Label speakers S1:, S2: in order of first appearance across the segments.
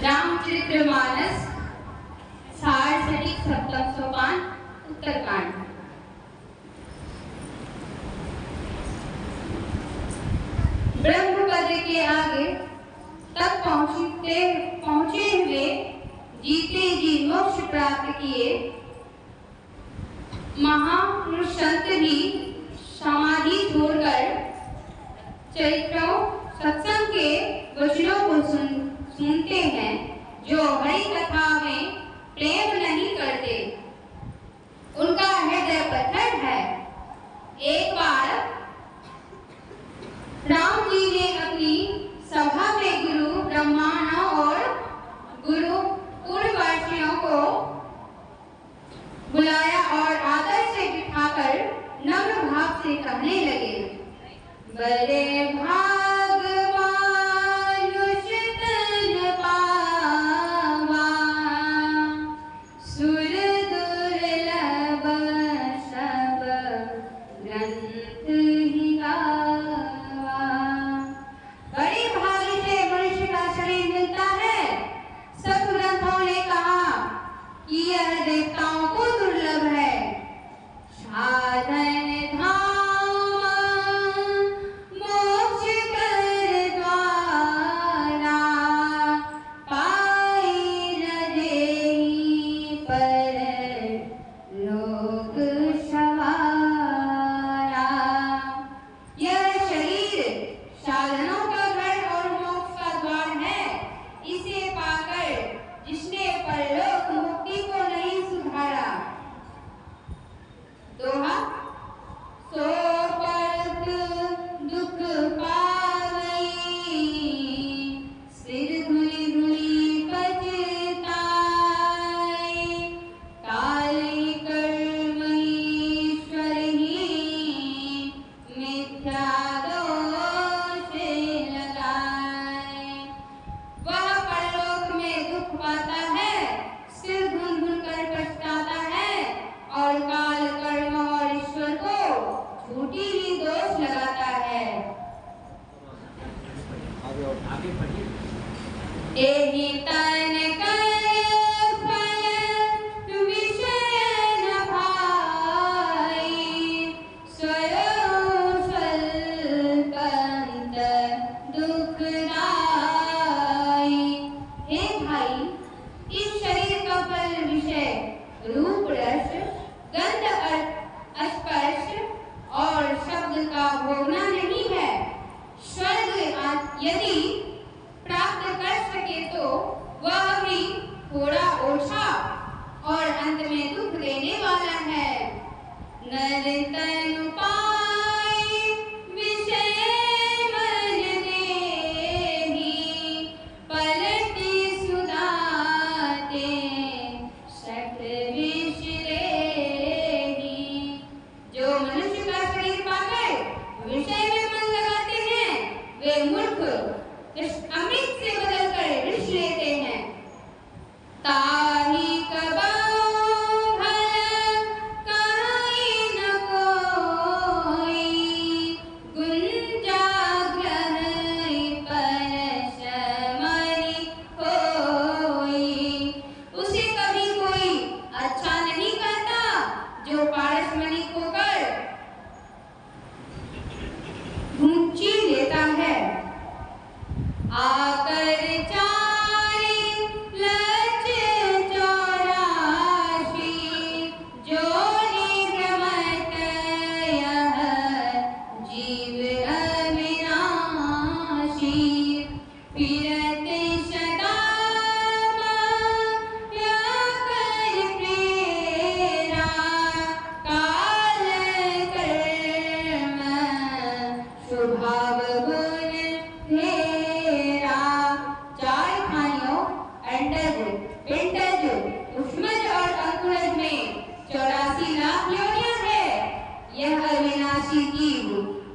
S1: रामचरितमानस सारसटिक सप्तम सोपान उत्तरकांड। ब्रह्मपद के आगे तक पहुंचे हुए जीते जी मोक्ष प्राप्त किए महापुरुष संत भी समाधि छोड़कर चरित्रों सत्संग के वचनों को सुनते हैं। जो हरि कथा में प्रेम नहीं करते उनका हृदय पत्थर है। एक बार राम जी ने अपनी सभा में गुरु ब्रह्मणों और गुरु पूर्ववर्तियों को बुलाया और आदर से बिठाकर नम्र भाव से कहने लगे, बड़े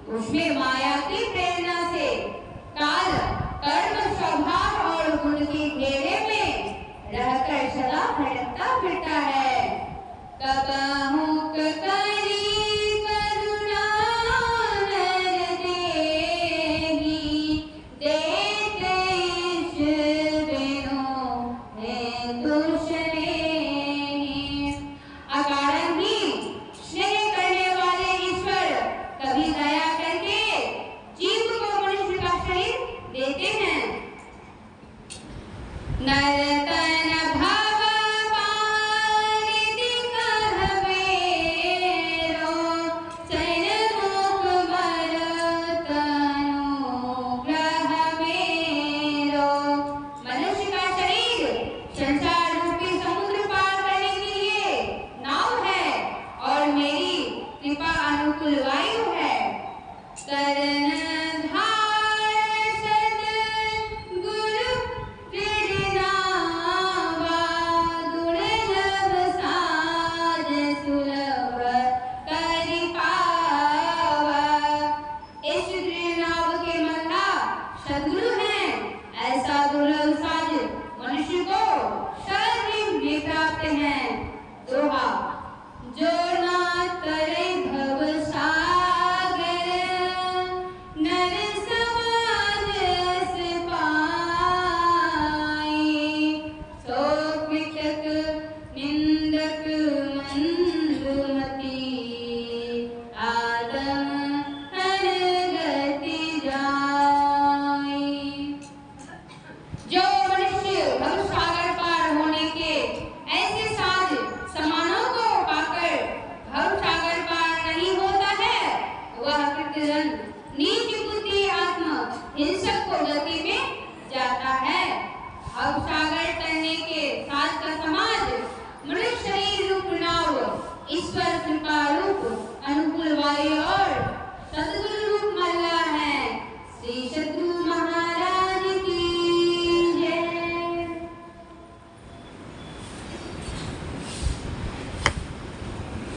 S2: उसमें माया की प्रेरणा से काल कर्म स्वभाव
S1: अब सागर तरने के साथ का समाज, मनुष्य शरीर रूप नाव, ईश्वर कृपा रूप अनुकूल वायु और